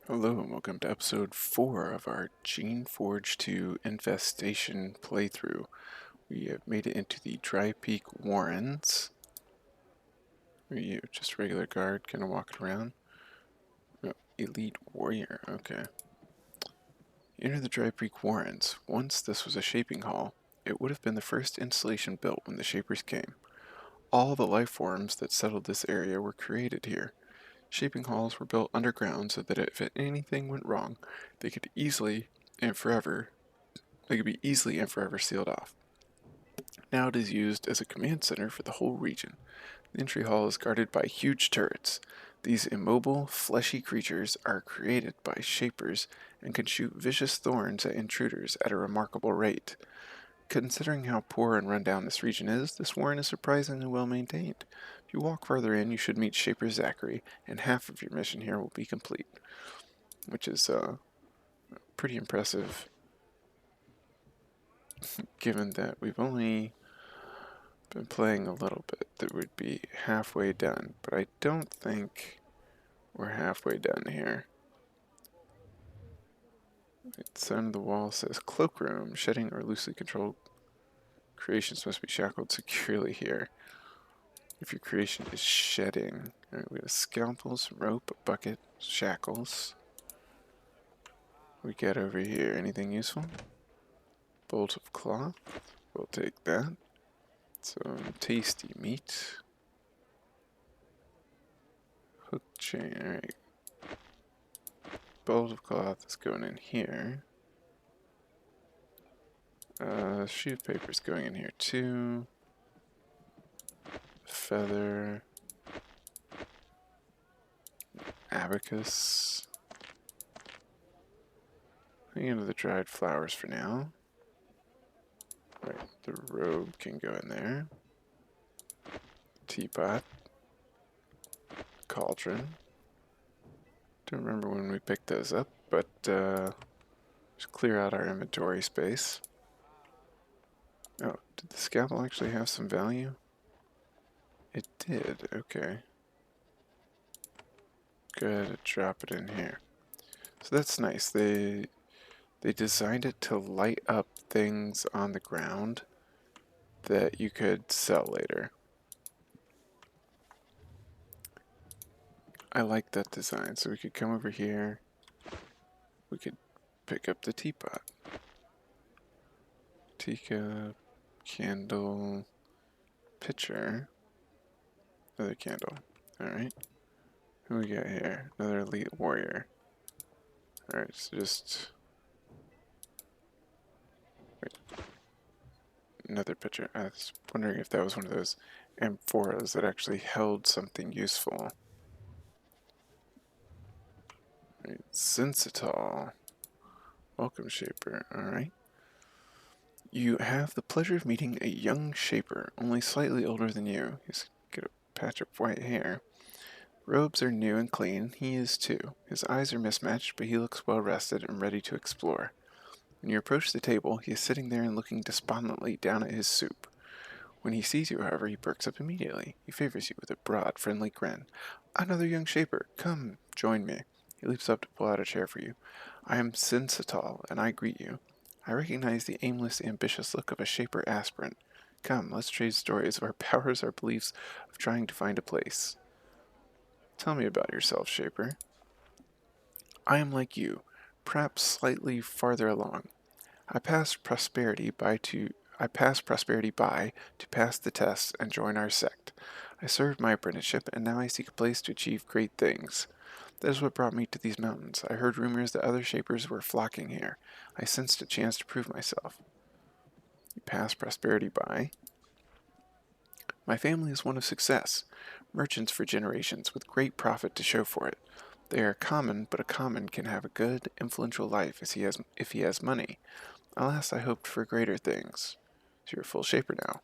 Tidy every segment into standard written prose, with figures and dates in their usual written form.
Hello and welcome to episode 4 of our Geneforge 2 Infestation playthrough. We have made it into the Drypeak Warrens. Are you just a regular guard kind of walking around? Oh, elite warrior, okay. Enter the Drypeak Warrens. Once this was a shaping hall, it would have been the first installation built when the Shapers came. All the life forms that settled this area were created here. Shaping halls were built underground so that if anything went wrong, they could be easily and forever sealed off. Now it is used as a command center for the whole region. The entry hall is guarded by huge turrets. These immobile, fleshy creatures are created by shapers and can shoot vicious thorns at intruders at a remarkable rate. Considering how poor and run down this region is, this warren is surprisingly well maintained. If you walk further in, you should meet Shaper Zachary, and half of your mission here will be complete, which is pretty impressive, given that we've only been playing a little bit. That would be halfway done, but I don't think we're halfway done here. The sign of the wall says cloakroom. Shedding or loosely controlled creations must be shackled securely here. If your creation is shedding. Alright, we got a scalpel, some rope, a bucket, shackles. We got over here anything useful? Bolt of cloth. We'll take that. Some tasty meat. Hook chain, alright. Bolt of cloth is going in here. Sheet of paper is going in here too. Feather. Abacus. Hang into the dried flowers for now. Right, the robe can go in there. Teapot. Cauldron. Don't remember when we picked those up, but just clear out our inventory space. Oh, did the scalpel actually have some value? It did, okay. Go ahead and drop it in here. So that's nice. They designed it to light up things on the ground that you could sell later. I like that design. So we could come over here. We could pick up the teapot. Teacup, candle, pitcher, another candle. Alright. Who we got here? Another elite warrior. Alright, so just... Wait. Another pitcher. I was wondering if that was one of those amphoras that actually held something useful. Right. Sensitol. Welcome, Shaper. Alright. You have the pleasure of meeting a young Shaper, only slightly older than you. He's got a patch of white hair. Robes are new and clean. He is too. His eyes are mismatched, but he looks well rested and ready to explore. When you approach the table, he is sitting there and looking despondently down at his soup. When he sees you, however, he perks up immediately. He favors you with a broad, friendly grin. Another young Shaper. Come, join me. He leaps up to pull out a chair for you. I am Sensitol, and I greet you. I recognize the aimless, ambitious look of a Shaper aspirant. Come, let's trade stories of our powers, our beliefs, of trying to find a place. Tell me about yourself, Shaper. I am like you, perhaps slightly farther along. I passed prosperity by to pass the tests and join our sect. I served my apprenticeship, and now I seek a place to achieve great things. That is what brought me to these mountains. I heard rumors that other Shapers were flocking here. I sensed a chance to prove myself. You pass prosperity by. My family is one of success. Merchants for generations, with great profit to show for it. They are common, but a common can have a good, influential life if he has money. Alas, I hoped for greater things. So you're a full Shaper now.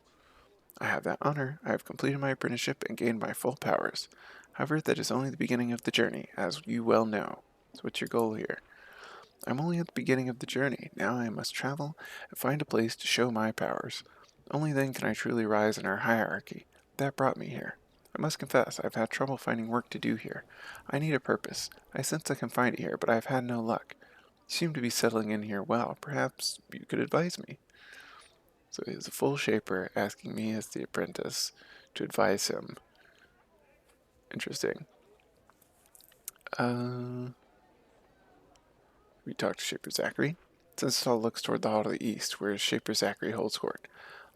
I have that honor. I have completed my apprenticeship and gained my full powers. However, that is only the beginning of the journey, as you well know. So what's your goal here? I'm only at the beginning of the journey. Now I must travel and find a place to show my powers. Only then can I truly rise in our hierarchy. That brought me here. I must confess, I've had trouble finding work to do here. I need a purpose. I sense I can find it here, but I've had no luck. You seem to be settling in here well. Perhaps you could advise me. So he's a full shaper asking me as the apprentice to advise him. Interesting. We talked to Shaper Zachary. Senstal looks toward the hall to the east, where Shaper Zachary holds court.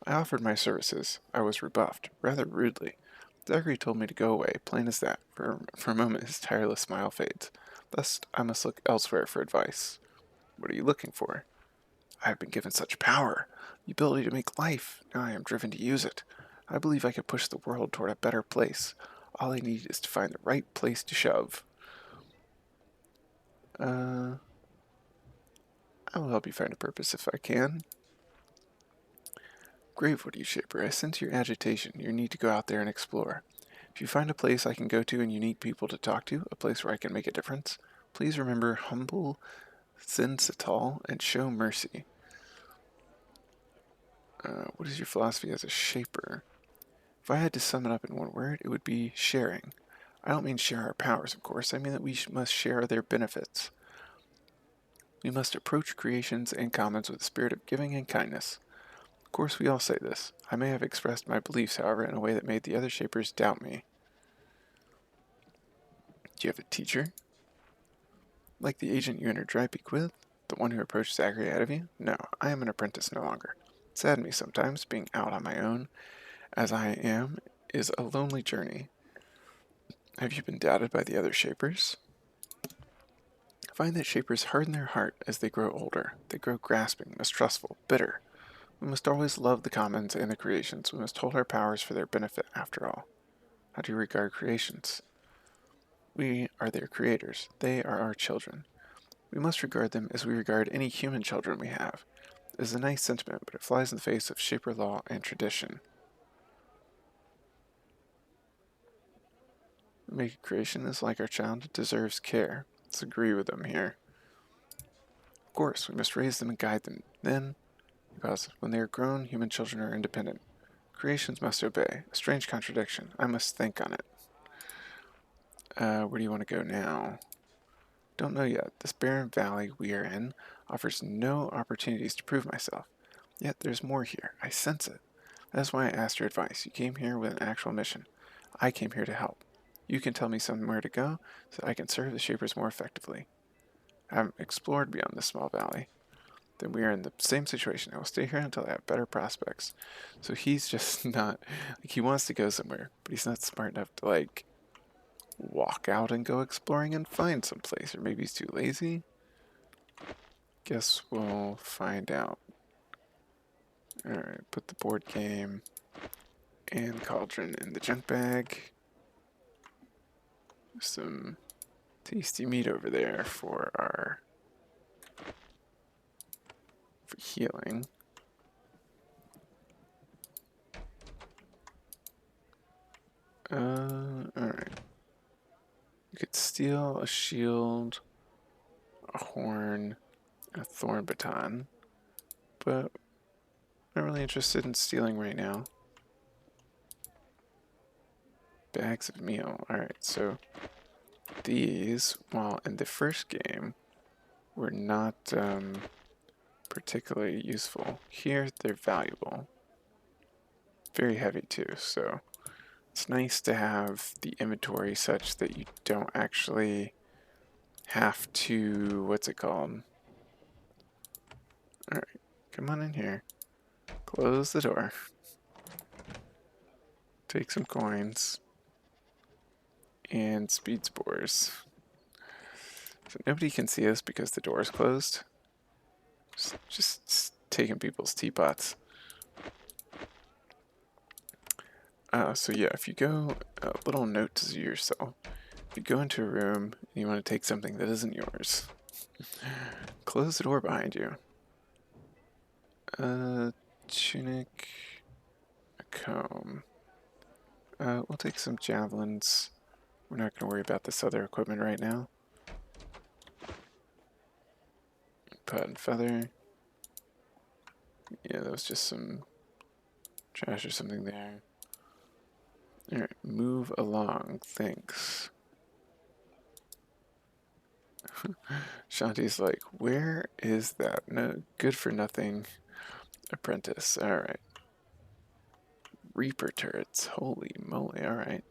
I offered my services. I was rebuffed, rather rudely. Zachary told me to go away, plain as that. For a moment his tireless smile fades. Thus I must look elsewhere for advice. What are you looking for? I have been given such power, the ability to make life. Now I am driven to use it. I believe I could push the world toward a better place. All I need is to find the right place to shove. I will help you find a purpose if I can. Gravewood, you Shaper, I sense your agitation, your need to go out there and explore. If you find a place I can go to and you need people to talk to, a place where I can make a difference, please remember humble Zinsatal and show mercy. What is your philosophy as a Shaper? If I had to sum it up in one word, it would be sharing. I don't mean share our powers, of course. I mean that we must share their benefits. We must approach creations and commons with a spirit of giving and kindness. Of course, we all say this. I may have expressed my beliefs, however, in a way that made the other Shapers doubt me. Do you have a teacher? Like the agent you entered Drypeak with? The one who approached Zachary ahead of you? No, I am an apprentice no longer. It saddens me sometimes, being out on my own, as I am, is a lonely journey. Have you been doubted by the other Shapers? I find that Shapers harden their heart as they grow older. They grow grasping, mistrustful, bitter. We must always love the commons and the creations. We must hold our powers for their benefit, after all. How do you regard creations? We are their creators. They are our children. We must regard them as we regard any human children we have. It is a nice sentiment, but it flies in the face of Shaper law and tradition. Make a creation is like our child. It deserves care. Let's agree with them here. Of course, we must raise them and guide them. Then, because when they are grown, human children are independent. Creations must obey. A strange contradiction. I must think on it. Where do you want to go now? Don't know yet. This barren valley we are in offers no opportunities to prove myself. Yet there's more here. I sense it. That's why I asked your advice. You came here with an actual mission. I came here to help. You can tell me somewhere to go so that I can serve the Shapers more effectively. I haven't explored beyond this small valley. Then we are in the same situation. I will stay here until I have better prospects. So he's just not, like, he wants to go somewhere, but he's not smart enough to, like, walk out and go exploring and find some place. Or maybe he's too lazy. Guess we'll find out. Alright, put the board game and cauldron in the junk bag. Some tasty meat over there for healing. Alright. You could steal a shield, a horn, and a thorn baton, but I'm not really interested in stealing right now. Bags of meal. Alright, so these, while in the first game, were not particularly useful. Here, they're valuable. Very heavy too, so it's nice to have the inventory such that you don't actually have to, what's it called? Alright, come on in here. Close the door. Take some coins. And speed spores. So nobody can see us because the door is closed. Just taking people's teapots. So yeah, if you go, a little note to yourself. If you go into a room and you want to take something that isn't yours, close the door behind you. Tunic, a comb. We'll take some javelins. We're not going to worry about this other equipment right now. Pot and feather. Yeah, that was just some trash or something there. Alright, move along, thanks. Shanti's like, where is that no good for nothing apprentice? Alright. Reaper turrets. Holy moly, alright.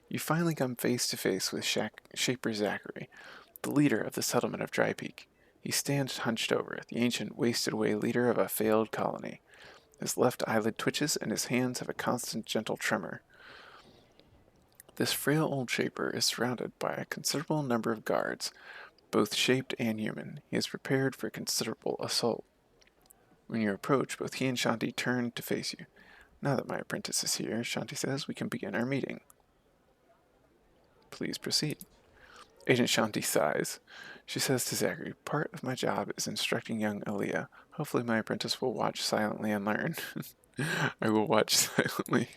You finally come face to face with Shaper Zachary, the leader of the settlement of Drypeak. He stands hunched over, the ancient, wasted-away leader of a failed colony. His left eyelid twitches, and his hands have a constant, gentle tremor. This frail old Shaper is surrounded by a considerable number of guards, both shaped and human. He is prepared for a considerable assault. When you approach, both he and Shanti turn to face you. Now that my apprentice is here, Shanti says, we can begin our meeting. Please proceed. Agent Shanti sighs. She says to Zachary, part of my job is instructing young Aaliyah. Hopefully my apprentice will watch silently and learn. I will watch silently.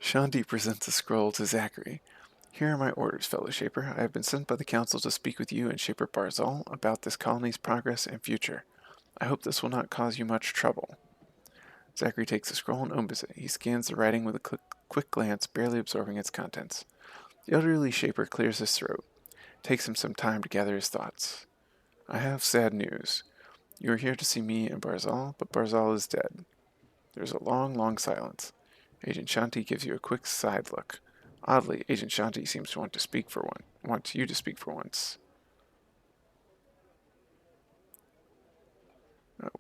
Shanti presents a scroll to Zachary. Here are my orders, fellow Shaper. I have been sent by the Council to speak with you and Shaper Barzal about this colony's progress and future. I hope this will not cause you much trouble. Zachary takes the scroll and opens it. He scans the writing with a quick glance, barely absorbing its contents. The elderly Shaper clears his throat. It takes him some time to gather his thoughts. I have sad news. You are here to see me and Barzal, but Barzal is dead. There's a long, long silence. Agent Shanti gives you a quick side look. Oddly, Agent Shanti seems to want you to speak for once.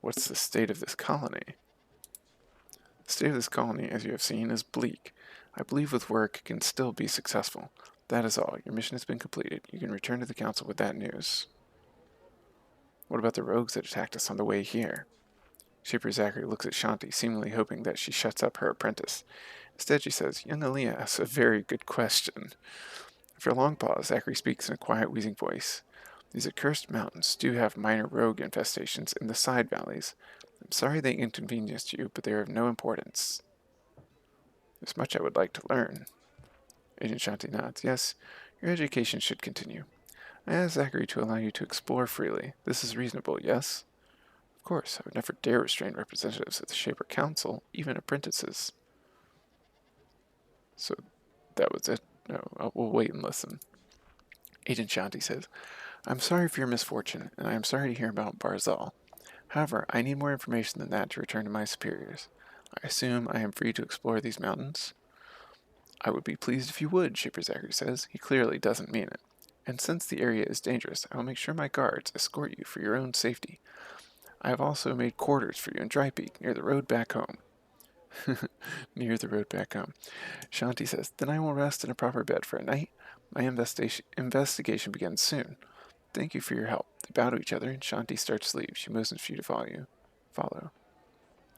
What's the state of this colony? The state of this colony, as you have seen, is bleak. I believe with work it can still be successful. That is all. Your mission has been completed. You can return to the Council with that news. What about the rogues that attacked us on the way here? Shaper Zachary looks at Shanti, seemingly hoping that she shuts up her apprentice. Instead, she says, young Aaliyah asks a very good question. After a long pause, Zachary speaks in a quiet, wheezing voice. These accursed mountains do have minor rogue infestations in the side valleys. I'm sorry they inconvenienced you, but they are of no importance. There's much I would like to learn. Agent Shanti nods. Yes, your education should continue. I asked Zachary to allow you to explore freely. This is reasonable, yes? Of course, I would never dare restrain representatives of the Shaper Council, even apprentices. So, that was it? No, we'll wait and listen. Agent Shanti says, I'm sorry for your misfortune, and I am sorry to hear about Barzal. However, I need more information than that to return to my superiors. I assume I am free to explore these mountains? I would be pleased if you would, Shaper Zachary says. He clearly doesn't mean it. And since the area is dangerous, I will make sure my guards escort you for your own safety. I have also made quarters for you in Drypeak, near the road back home. Near the road back home. Shanti says, then I will rest in a proper bed for a night. My investigation begins soon. Thank you for your help. They bow to each other, and Shanti starts to leave. She motions for you to follow.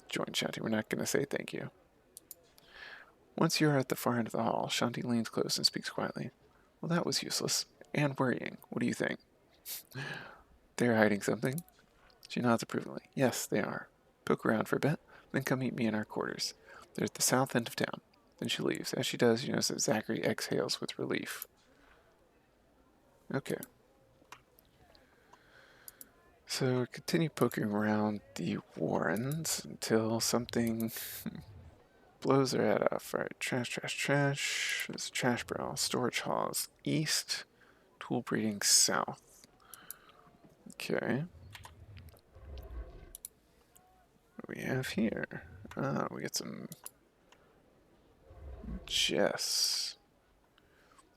Join Shanti. We're not going to say thank you. Once you are at the far end of the hall, Shanti leans close and speaks quietly. Well, that was useless. And worrying. What do you think? They're hiding something? She nods approvingly. Yes, they are. Poke around for a bit, then come meet me in our quarters. They're at the south end of town. Then she leaves. As she does, you notice that Zachary exhales with relief. Okay. So continue poking around the warrens until something blows their head off. Alright, trash. There's a trash barrel. Storage halls east. Tool breeding south. Okay. What do we have here? We get some Jess.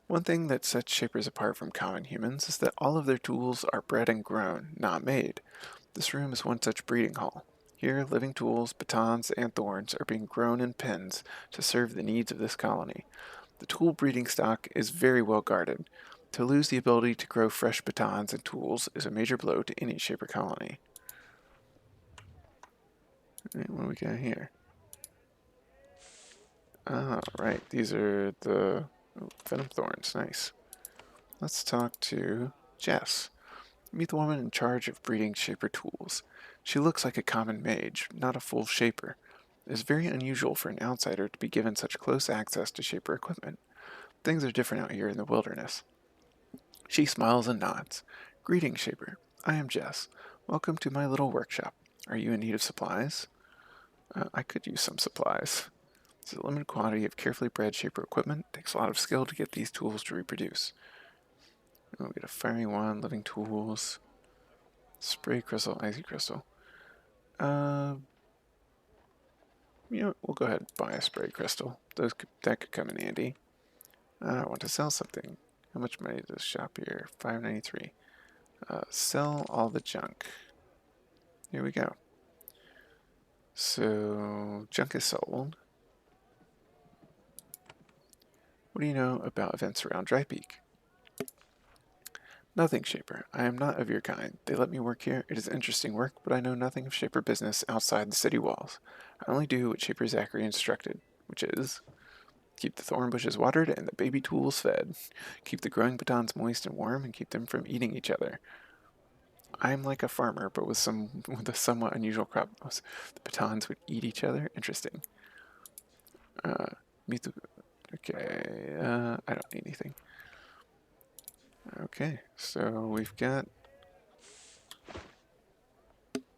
One thing that sets Shapers apart from common humans is that all of their tools are bred and grown, not made. This room is one such breeding hall. Here, living tools, batons, and thorns are being grown in pens to serve the needs of this colony. The tool breeding stock is very well guarded. To lose the ability to grow fresh batons and tools is a major blow to any Shaper colony. Alright, what do we got here? Ah, right, these are the venom thorns, nice. Let's talk to Jess. Meet the woman in charge of breeding Shaper tools. She looks like a common mage, not a full Shaper. It is very unusual for an outsider to be given such close access to Shaper equipment. Things are different out here in the wilderness. She smiles and nods. Greetings, Shaper. I am Jess. Welcome to my little workshop. Are you in need of supplies? I could use some supplies. It's a limited quantity of carefully bred shaper equipment. It takes a lot of skill to get these tools to reproduce. We'll get a fiery wand, living tools, spray crystal, icy crystal. We'll go ahead and buy a spray crystal. That could come in handy. I want to sell something. How much money does this shop here? $5.93. Sell all the junk. Here we go. So, junk is sold. What do you know about events around Drypeak? Nothing, Shaper. I am not of your kind. They let me work here. It is interesting work, but I know nothing of Shaper business outside the city walls. I only do what Shaper Zachary instructed, which is keep the thorn bushes watered and the baby tools fed. Keep the growing batons moist and warm and keep them from eating each other. I am like a farmer, but with a somewhat unusual crop. The batons would eat each other? Interesting. Meet the... Okay, I don't need anything. Okay, so we've got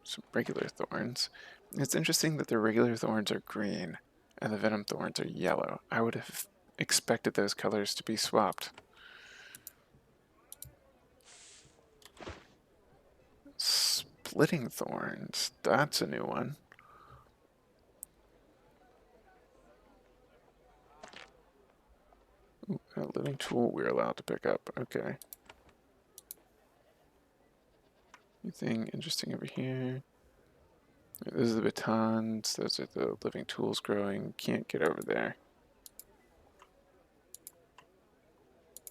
some regular thorns. It's interesting that the regular thorns are green and the venom thorns are yellow. I would have expected those colors to be swapped. Splitting thorns, that's a new one. Ooh, a living tool we're allowed to pick up, okay. Anything interesting over here? Those are the batons, those are the living tools growing. Can't get over there.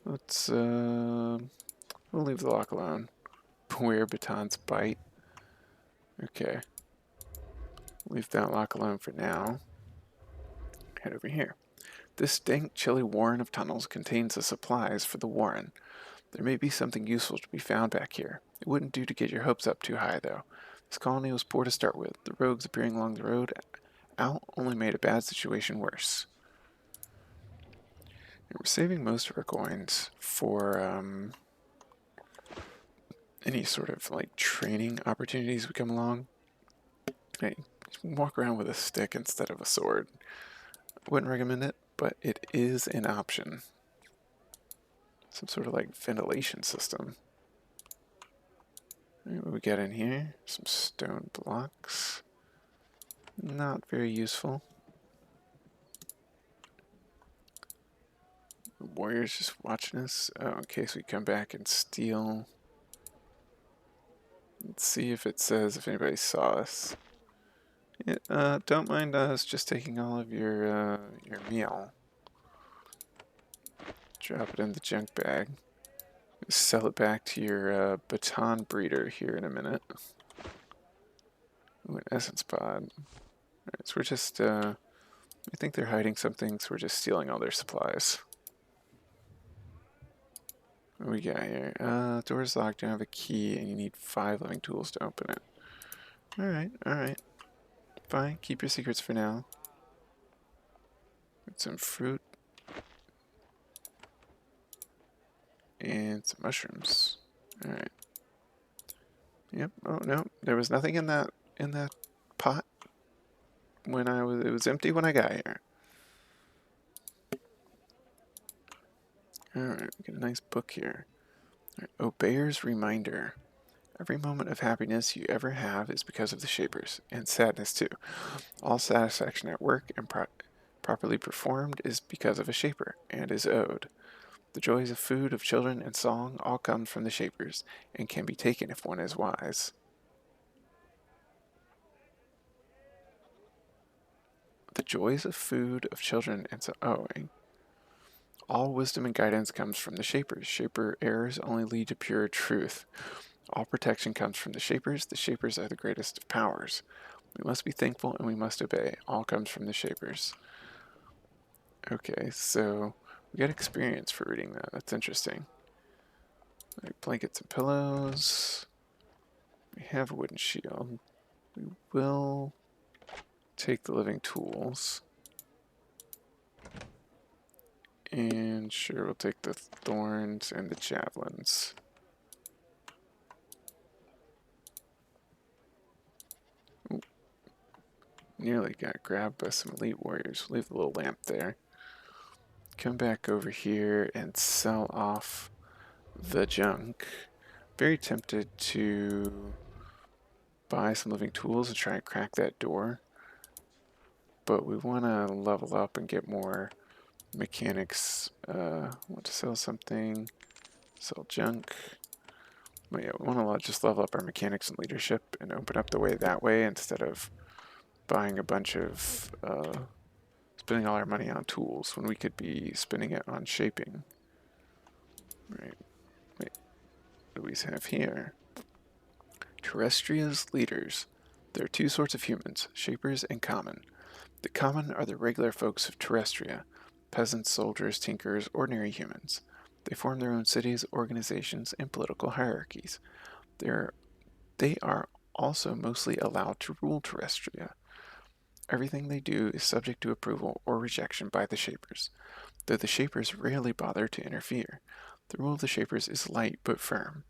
Let's, we'll leave the lock alone. Where batons bite. Okay. Leave that lock alone for now. Head over here. This dank, chilly warren of tunnels contains the supplies for the warren. There may be something useful to be found back here. It wouldn't do to get your hopes up too high, though. This colony was poor to start with. The rogues appearing along the road out only made a bad situation worse. And we're saving most of our coins for any sort of like training opportunities we come along. Hey, walk around with a stick instead of a sword. Wouldn't recommend it, but it is an option. Some sort of like ventilation system. Alright, what we got in here? Some stone blocks. Not very useful. The warrior's just watching us. Oh, in case we come back and steal. Let's see if it says if anybody saw us. Yeah, don't mind us just taking all of your meal. Drop it in the junk bag. Sell it back to your baton breeder here in a minute. Ooh, an essence pod. Alright, so we're just, I think they're hiding something, so we're just stealing all their supplies. What do we got here? Door's locked, you don't have a key, and you need 5 living tools to open it. Alright. Fine, keep your secrets for now. Get some fruit. And some mushrooms. Alright. Yep, oh no, there was nothing in that pot when it was empty when I got here. Alright, we get a nice book here. Right, Obeyer's Reminder. Every moment of happiness you ever have is because of the Shapers, and sadness too. All satisfaction at work and properly performed is because of a Shaper, and is owed. The joys of food, of children, and song all come from the Shapers, and can be taken if one is wise. The joys of food, of children, and so all wisdom and guidance comes from the Shapers. Shaper errors only lead to pure truth. All protection comes from the Shapers. The Shapers are the greatest of powers. We must be thankful and we must obey. All comes from the Shapers. Okay, so we got experience for reading that. That's interesting. Like blankets and pillows. We have a wooden shield. We will take the living tools. And sure, we'll take the thorns and the javelins. Ooh. nearly got grabbed by some elite warriors. Leave the little lamp there. Come back over here and sell off the junk. Very tempted to buy some living tools and try and crack that door. But we want to level up and get more mechanics. Want to sell something. Sell junk. But yeah, we want to just level up our mechanics and leadership and open up the way that way instead of buying a bunch of, spending all our money on tools when we could be spending it on shaping. Right. Wait, what do we have here? Terrestria's leaders. There are two sorts of humans, shapers and common. The common are the regular folks of Terrestria, peasants, soldiers, tinkerers, ordinary humans. They form their own cities, organizations, and political hierarchies. They are also mostly allowed to rule Terrestria. Everything they do is subject to approval or rejection by the Shapers, though the Shapers rarely bother to interfere. The rule of the Shapers is light but firm.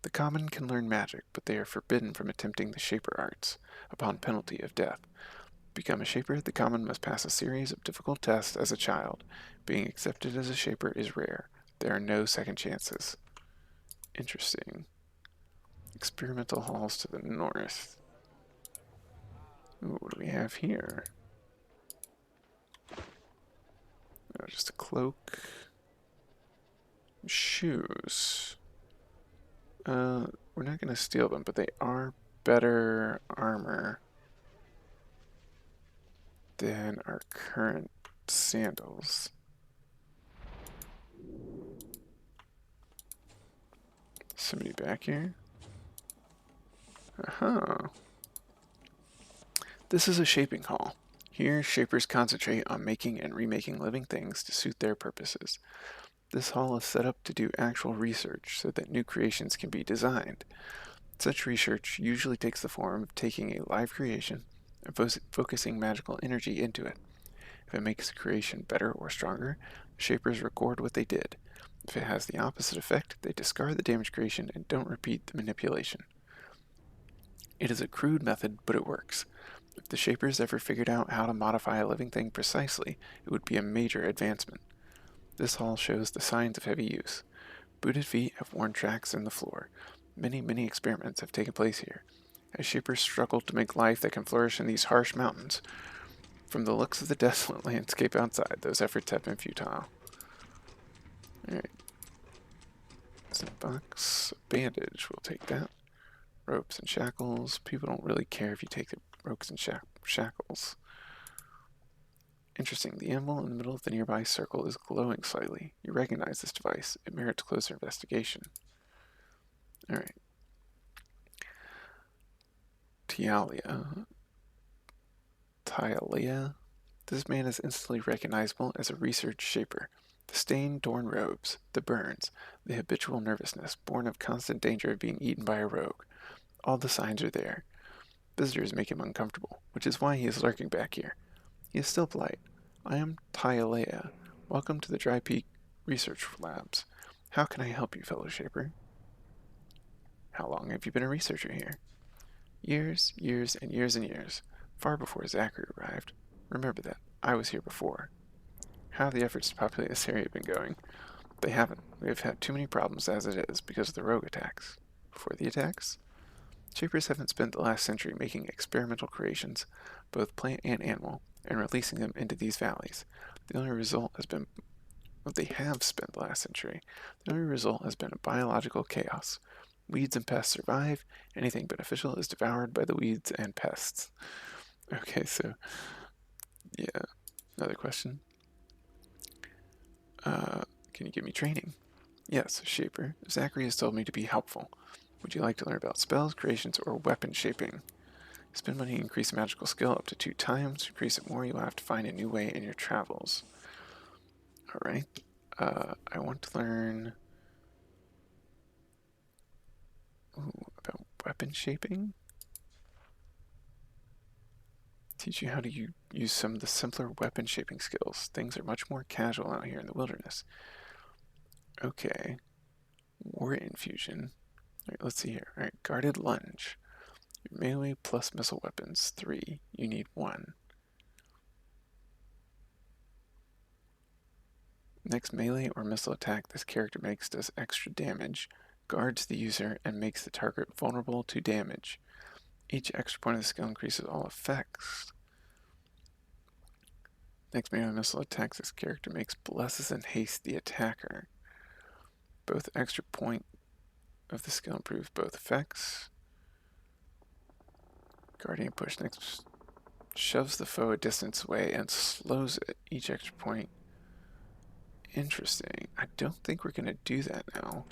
The common can learn magic, but they are forbidden from attempting the Shaper arts, upon penalty of death. To become a Shaper, the common must pass a series of difficult tests as a child. Being accepted as a Shaper is rare. There are no second chances. Interesting. Experimental halls to the north. Ooh, what do we have here? Oh, just a cloak. Shoes. We're not going to steal them, but they are better armor than our current sandals. Somebody back here? Aha. This is a shaping hall. Here, shapers concentrate on making and remaking living things to suit their purposes. This hall is set up to do actual research so that new creations can be designed. Such research usually takes the form of taking a live creation and focusing magical energy into it. If it makes the creation better or stronger, the shapers record what they did. If it has the opposite effect, they discard the damaged creation and don't repeat the manipulation. It is a crude method, but it works. If the shapers ever figured out how to modify a living thing precisely, it would be a major advancement. This hall shows the signs of heavy use. Booted feet have worn tracks in the floor. Many experiments have taken place here. As shapers struggle to make life that can flourish in these harsh mountains, from the looks of the desolate landscape outside, those efforts have been futile. Alright. Box. Bandage. We'll take that. Ropes and shackles. People don't really care if you take the ropes and shackles. Interesting. The animal in the middle of the nearby circle is glowing slightly. You recognize this device. It merits closer investigation. Alright. Tialia. This man is instantly recognizable as a research shaper. The stained, torn robes, the burns, the habitual nervousness, born of constant danger of being eaten by a rogue. All the signs are there. Visitors make him uncomfortable, which is why he is lurking back here. He is still polite. I am Tialea. Welcome to the Drypeak Research Labs. How can I help you, fellow shaper? How long have you been a researcher here? Years, and years. Far before Zachary arrived. Remember that. I was here before. How have the efforts to populate this area been going? They haven't. We have had too many problems as it is because of the rogue attacks. Before the attacks? Shapers haven't spent the last century making experimental creations, both plant and animal, and releasing them into these valleys. The only result has been what they have spent the last century. The only result has been a biological chaos. Weeds and pests survive. Anything beneficial is devoured by the weeds and pests. Okay, so, yeah. Another question. Can you give me training? Yes, Shaper. Zachary has told me to be helpful. Would you like to learn about spells, creations, or weapon shaping? Spend money to increase magical skill up to 2 times. Increase it more, you'll have to find a new way in your travels. Alright. I want to learn about weapon shaping. Teach you how to use some of the simpler weapon shaping skills. Things are much more casual out here in the wilderness. Okay. War infusion. Alright, let's see here. Alright, guarded lunge. Melee plus missile weapons, 3. You need 1. Next melee or missile attack this character makes does extra damage, guards the user, and makes the target vulnerable to damage. Each extra point of the skill increases all effects. Next melee missile attack this character makes blesses and haste the attacker. Both extra point of the skill improves both effects. Guardian push next shoves the foe a distance away and slows it. Each extra point. Interesting. I don't think we're going to do that now.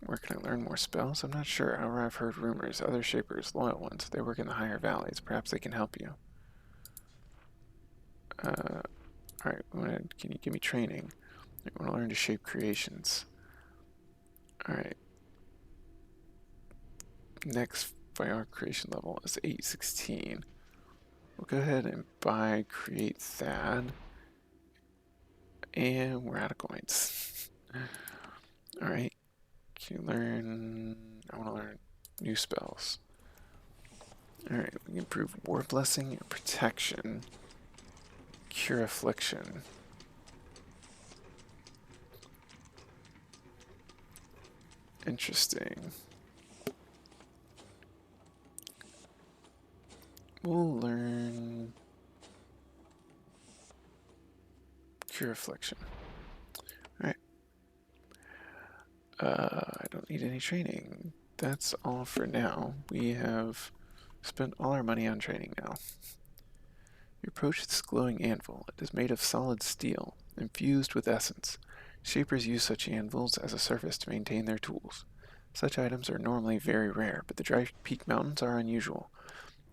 Where can I learn more spells? I'm not sure. However, I've heard rumors. Other shapers, loyal ones, they work in the higher valleys. Perhaps they can help you. Alright, can you give me training? I want to learn to shape creations. Alright. Next fire creation level is 816. We'll go ahead and buy create Thad. And we're out of coins. Alright. Can you learn... I want to learn new spells. Alright, we can improve War Blessing and Protection. Cure Affliction. Interesting. We'll learn Cure Affliction. Alright. I don't need any training. That's all for now. We have spent all our money on training now. You approach this glowing anvil. It is made of solid steel, infused with essence. Shapers use such anvils as a surface to maintain their tools. Such items are normally very rare, but the Drypeak Mountains are unusual.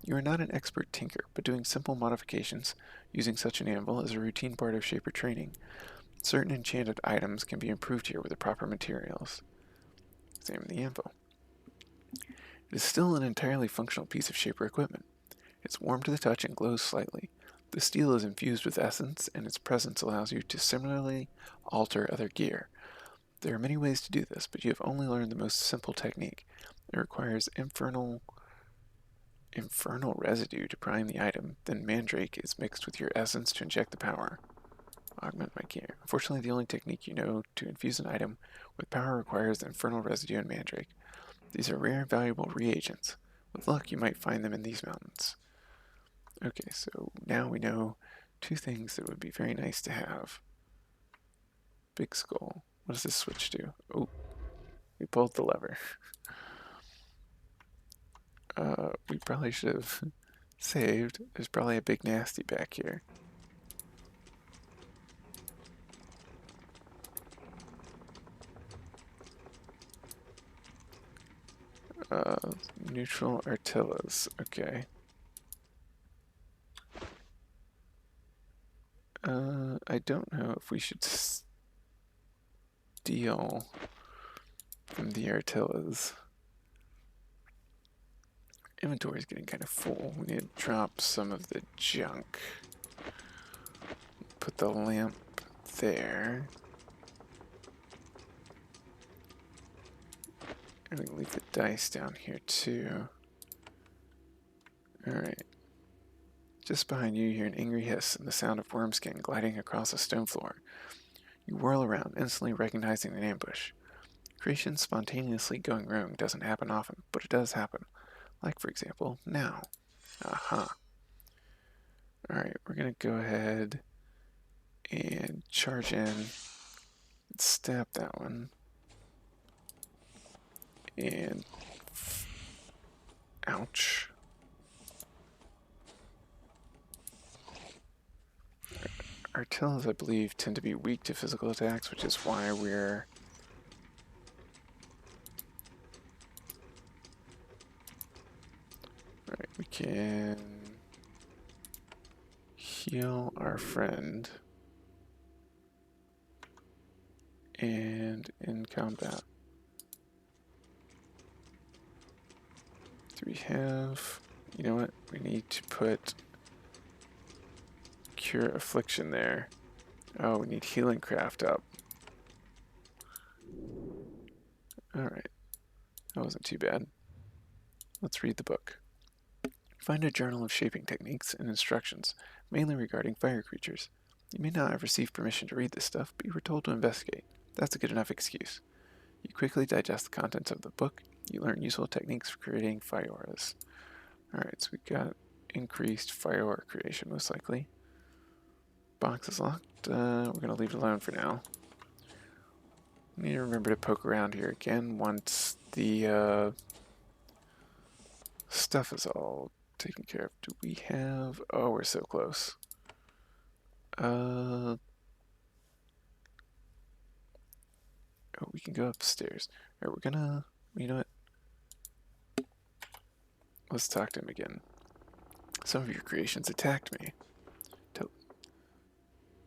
You are not an expert tinker, but doing simple modifications using such an anvil is a routine part of shaper training. Certain enchanted items can be improved here with the proper materials. Examine the anvil. It is still an entirely functional piece of shaper equipment. It's warm to the touch and glows slightly. The steel is infused with essence, and its presence allows you to similarly alter other gear. There are many ways to do this, but you have only learned the most simple technique. It requires infernal residue to prime the item, then mandrake is mixed with your essence to inject the power. Augment my gear. Unfortunately, the only technique you know to infuse an item with power requires the infernal residue and mandrake. These are rare and valuable reagents. With luck, you might find them in these mountains. Okay, so now we know 2 things that would be very nice to have. Big skull. What does this switch do? Oh, we pulled the lever. We probably should have saved. There's probably a big nasty back here. Neutral Artilas. Okay. I don't know if we should steal from the Artilas. Inventory is getting kind of full. We need to drop some of the junk. Put the lamp there. And we can leave the dice down here too. Alright. Just behind you, you hear an angry hiss and the sound of wormskin gliding across a stone floor. You whirl around, instantly recognizing an ambush. Creation spontaneously going rogue doesn't happen often, but it does happen. Like, for example, now. Aha. Alright, we're gonna go ahead and charge in. Stab that one. And... ouch. Artilas, I believe, tend to be weak to physical attacks, which is why we're... Alright, we can heal our friend. And in combat. Do we have... You know what? We need to put Cure Affliction there. Oh, we need Healing Craft up. Alright. That wasn't too bad. Let's read the book. Find a journal of shaping techniques and instructions, mainly regarding fire creatures. You may not have received permission to read this stuff, but you were told to investigate. That's a good enough excuse. You quickly digest the contents of the book. You learn useful techniques for creating fire auras. Alright, so we got increased fire aura creation, most likely. Box is locked. We're going to leave it alone for now. Need to remember to poke around here again once the stuff is all taken care of. Do we have... Oh, we're so close. Oh, we can go upstairs. Alright, we're gonna... You know what? Let's talk to him again. Some of your creations attacked me.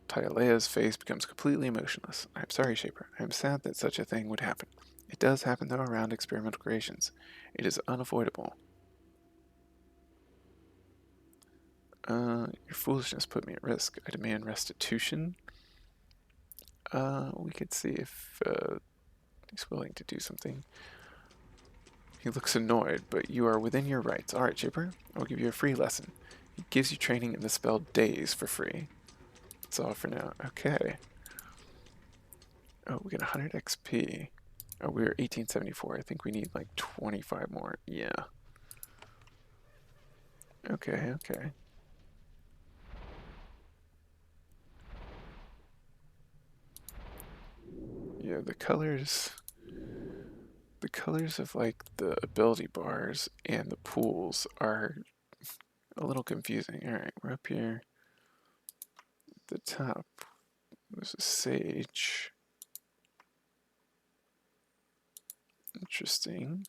Tyalea's face becomes completely emotionless. I'm sorry, Shaper. I'm sad that such a thing would happen. It does happen, though, around experimental creations. It is unavoidable. Your foolishness put me at risk. I demand restitution. We could see if he's willing to do something. He looks annoyed, but you are within your rights. Alright, Shaper, I'll give you a free lesson. It gives you training in the spell Daze for free. That's all for now. Okay. Oh, we get 100 XP. Oh, we were 1874. I think we need like 25 more. Yeah. Okay, okay. Yeah, the colors of like the ability bars and the pools are a little confusing. Alright, we're up here at the top. There's a sage. Interesting.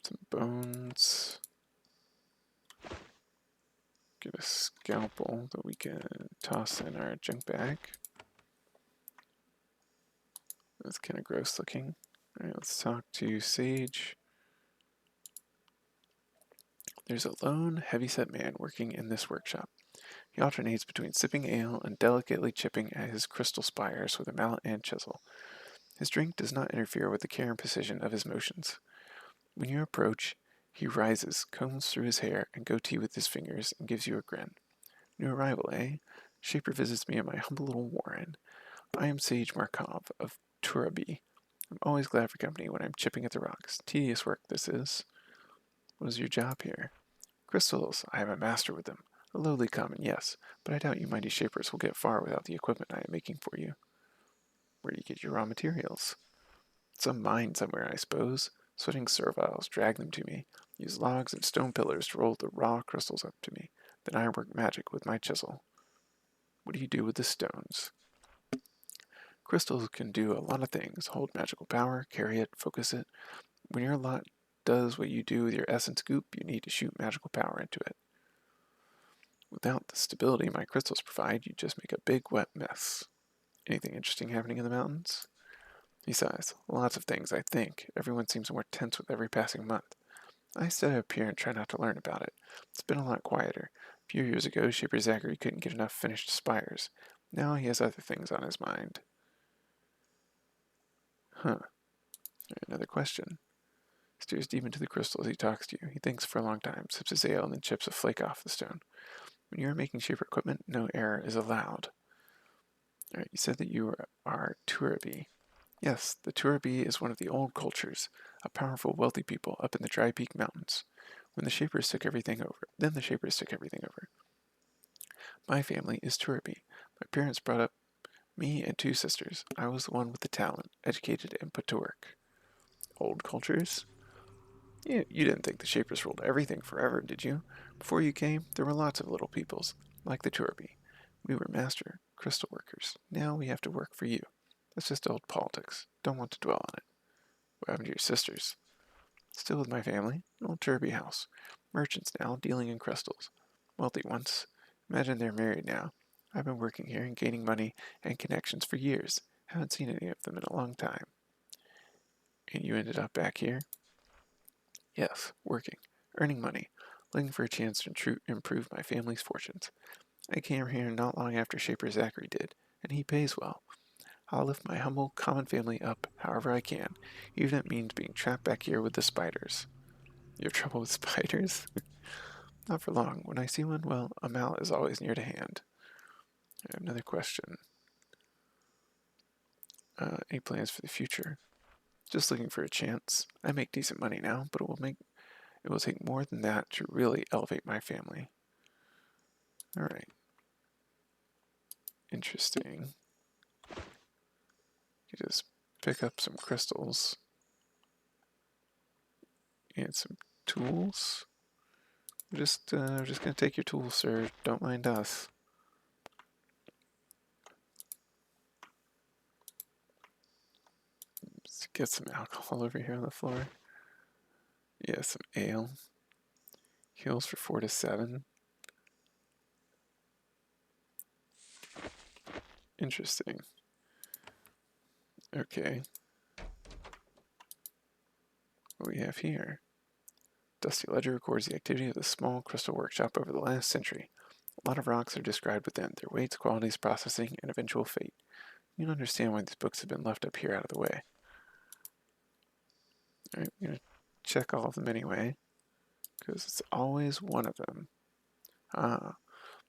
Some bones. Get a scalpel that we can toss in our junk bag. That's kind of gross looking. Alright, let's talk to Sage. There's a lone, heavyset man working in this workshop. He alternates between sipping ale and delicately chipping at his crystal spires with a mallet and chisel. His drink does not interfere with the care and precision of his motions. When you approach, he rises, combs through his hair and goatee with his fingers, and gives you a grin. New arrival, eh? Shaper visits me in my humble little warren. I am Sage Markov of Turabi. I'm always glad for company when I'm chipping at the rocks. Tedious work, this is. What is your job here? Crystals. I am a master with them. A lowly common, yes, but I doubt you mighty shapers will get far without the equipment I am making for you. Where do you get your raw materials? Some mine somewhere, I suppose. Sweating serviles drag them to me. Use logs and stone pillars to roll the raw crystals up to me. Then I work magic with my chisel. What do you do with the stones? Crystals can do a lot of things. Hold magical power, carry it, focus it. When your lot does what you do with your essence goop, you need to shoot magical power into it. Without the stability my crystals provide, you just make a big wet mess. Anything interesting happening in the mountains? He sighs. Lots of things, I think. Everyone seems more tense with every passing month. I study up here and try not to learn about it. It's been a lot quieter. A few years ago, Shaper Zachary couldn't get enough finished spires. Now he has other things on his mind. Huh. Another question. Stares deep into the crystal as he talks to you. He thinks for a long time, sips his ale, and then chips a flake off the stone. When you are making shaper equipment, no error is allowed. Alright, you said that you are Turabi. Yes, the Turabi is one of the old cultures, a powerful, wealthy people up in the Drypeak Mountains. Then the Shapers took everything over. My family is Turabi. My parents brought up me and two sisters. I was the one with the talent, educated and put to work. Old cultures? You didn't think the Shapers ruled everything forever, did you? Before you came, there were lots of little peoples, like the Turabi. We were master crystal workers. Now we have to work for you. That's just old politics. Don't want to dwell on it. What happened to your sisters? Still with my family. An old Turabi house. Merchants now, dealing in crystals. Wealthy once. Imagine they're married now. I've been working here and gaining money and connections for years. Haven't seen any of them in a long time. And you ended up back here? Yes, working, earning money, looking for a chance to improve my family's fortunes. I came here not long after Shaper Zachary did, and he pays well. I'll lift my humble, common family up however I can, even if it means being trapped back here with the spiders. You have trouble with spiders? Not for long. When I see one, well, a mallet is always near to hand. I have another question. Any plans for the future? Just looking for a chance. I make decent money now, but it will take more than that to really elevate my family. Alright. Interesting. You just pick up some crystals and some tools. We're just gonna take your tools, sir. Don't mind us. Let's get some alcohol over here on the floor. Yeah, some ale. Heals for 4 to 7. Interesting. Okay. What do we have here? Dusty ledger records the activity of the small crystal workshop over the last century. A lot of rocks are described within, their weights, qualities, processing, and eventual fate. You can understand why these books have been left up here out of the way. Alright, we're going to check all of them anyway, because it's always one of them.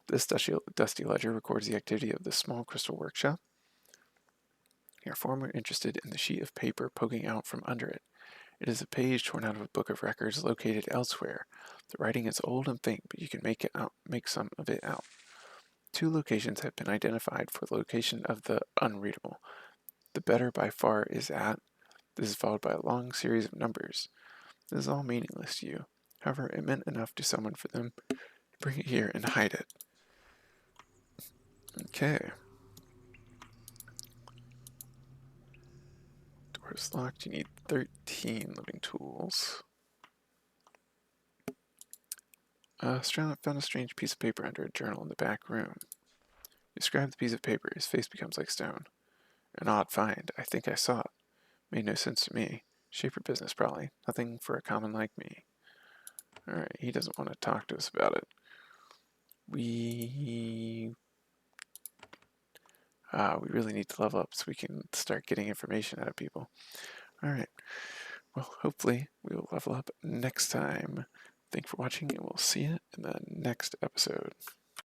This dusty ledger records the activity of the small crystal workshop. You're far more interested in the sheet of paper poking out from under it. It is a page torn out of a book of records located elsewhere. The writing is old and faint, but you can make some of it out. 2 locations have been identified for the location of the unreadable. The better by far is at. This is followed by a long series of numbers. This is all meaningless to you. However, it meant enough to someone for them to bring it here and hide it. Okay. Door is locked. You need 13 living tools. Strelin found a strange piece of paper under a journal in the back room. You describe the piece of paper. His face becomes like stone. An odd find. I think I saw it. Made no sense to me. Shaper business, probably. Nothing for a common like me. Alright, he doesn't want to talk to us about it. We really need to level up so we can start getting information out of people. Alright, well, hopefully we will level up next time. Thanks for watching, and we'll see you in the next episode.